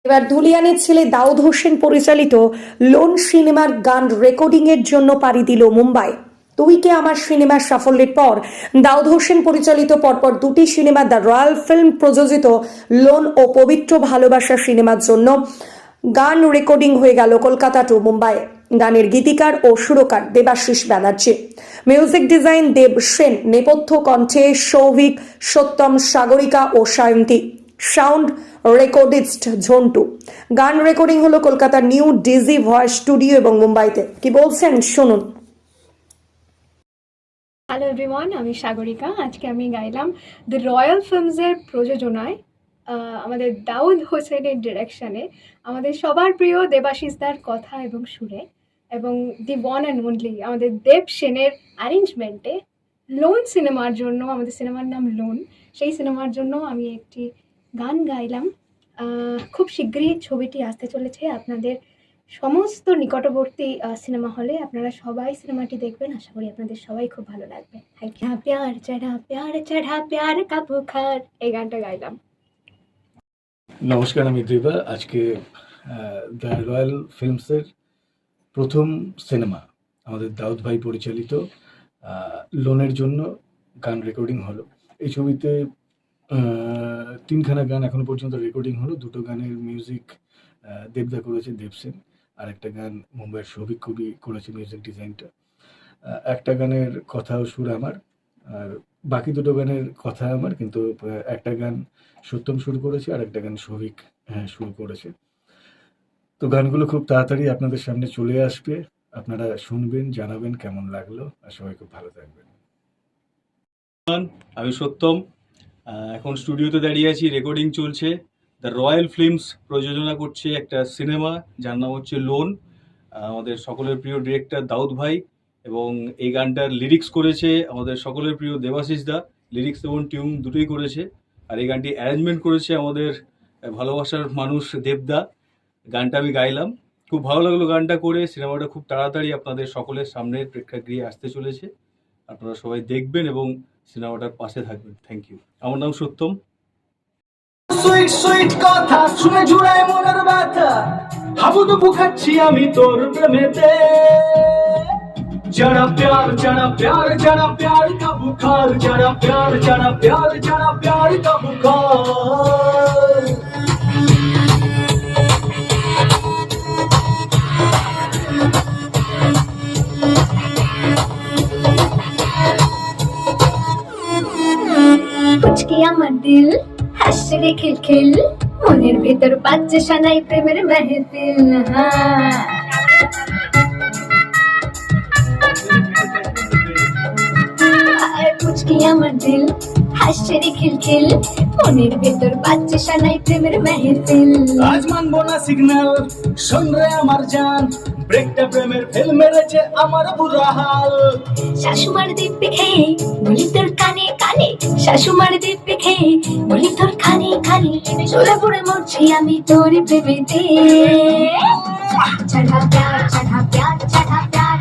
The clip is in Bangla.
এবার ধুলিয়ানের ছেলে দাউদ হোসেন পরিচালিত লোন সিনেমার গান রেকর্ডিং এর জন্য পাড়ি দিল মুম্বাই। তুই কে আমার সিনেমার সাফল্যের পর দাউদ হোসেন পরিচালিত পরপর দুটি সিনেমা দ্য রয়্যাল ফিল্ম প্রযোজিত লোন ও পবিত্র ভালোবাসা সিনেমার জন্য গান রেকর্ডিং হয়ে গেল কলকাতা টু মুম্বাই। গানের গীতিকার ও সুরকার দেবাশিস ব্যানার্জি, মিউজিক ডিজাইন দেব সেন, নেপথ্য কণ্ঠে সৌভিক, সত্যম, সাগরিকা ও সায়ন্তী, সাউন্ড রেকর্ডিস্ট ঝন্টু। গান রেকর্ডিং হলো কলকাতার নিউ ডিজি ভয়েস স্টুডিও এবং মুম্বাইতে। কি বলছেন শুনুন। হ্যালো এভরিওয়ান, আমি সাগরিকা। আজকে আমি গাইলাম দ্য রয়্যাল ফিল্মসের প্রযোজনায় আমাদের দাউদ হোসেনের ডিরেকশনে আমাদের সবার প্রিয় দেবাশিসদার কথা এবং সুরে এবং দি ওয়ান অ্যান্ড অনলি আমাদের দেব সেনের অ্যারেঞ্জমেন্টে লোন সিনেমার জন্য, আমাদের সিনেমার নাম লোন, সেই সিনেমার জন্য আমি একটি গান গাইলাম। খুব শীঘ্রই ছবিটি আসতে চলেছে আপনাদের সমস্ত নিকটবর্তী সিনেমা হলে। আপনারা সবাই সিনেমাটি দেখবেন, আশা করি আপনাদের সবাই খুব ভালো লাগবে। প্যার চড়া প্যার চড়া প্যার কা বুখার, এই গানটা গাইলাম। নমস্কার, আমি দেবা। আজকে দ্য রয়্যাল ফিল্মসের প্রথম সিনেমা আমাদের দাউদ ভাই পরিচালিত লোনের জন্য গান রেকর্ডিং হলো। এই ছবিতে তিনখানা গান এখনো পর্যন্ত রেকর্ডিং হলো। দুটো গানের মিউজিক দেবদা করেছে, দেবসেন, আর একটা গান মুম্বাইয়ের সৌভিক কবি করেছে মিউজিক ডিজাইনটা। একটা গানের কথা ও সুর আমার, আর বাকি দুটো গানের কথা আমার, কিন্তু একটা গান সত্যম সুর করেছে আর একটা গান সৌভিক সুর করেছে। তো গানগুলো খুব তাড়াতাড়ি আপনাদের সামনে চলে আসবে, আপনারা শুনবেন, জানাবেন কেমন লাগলো, আর সবাই খুব ভালো থাকবেন। আমি সত্যম, এখন স্টুডিওতে দাঁড়িয়ে আছি, রেকর্ডিং চলছে। দ্য রয়্যাল ফিল্মস প্রযোজনা করছে একটা সিনেমা যার নাম হচ্ছে লোন। আমাদের সকলের প্রিয় ডিরেক্টর দাউদ ভাই, এবং এই গানটার লিরিক্স করেছে আমাদের সকলের প্রিয় দেবাশিস দা। লিরিক্স এবং টিউন দুটোই করেছে, আর এই গানটি অ্যারেঞ্জমেন্ট করেছে আমাদের ভালোবাসার মানুষ দেবদা। গানটা আমি গাইলাম, খুব ভালো লাগলো গানটা করে। সিনেমাটা খুব তাড়াতাড়ি আপনাদের সকলের সামনে প্রেক্ষাগৃহে আসতে চলেছে, আপনারা সবাই দেখবেন এবং সিনেমাটার পাশে থাকবেন। Thank you. আমার নাম সত্যম। সুইট সুইট কথা শুনে জুড়ায় মনের ব্যথা, হাবুডুবু খাচ্ছি আমি তোর প্রেমেতে। जरा प्यार जरा प्यार जरा प्यार का बुखार, जरा प्यार जरा प्यार जरा प्यार का बुखार। পুচকি আমার দিল হাসছে রে খিলখিল, মনের ভেতর বাজছে সানাই প্রেমের মেহফিল। পুচকি আমার দিল হাসছে রে খিলখিল, মনের ভেতর বাজছে সানাই প্রেমের মেহফিল। আজ মানবো না সিগন্যাল, শোন রে আমার জান, ব্রেকটা প্রেমের ফেল মেরেছে আমার বুড়া হাল। শাশুমার দিব্যে খেয়ে বলি তোর কানে কানে, শাশুমার দিব্যে খেয়ে বলি তোর কানে কানে, চলে পড়ে মরছি আমি তোর প্রেমেতে। চढ़ा प्यार चढ़ा प्यार चढ़ा प्यार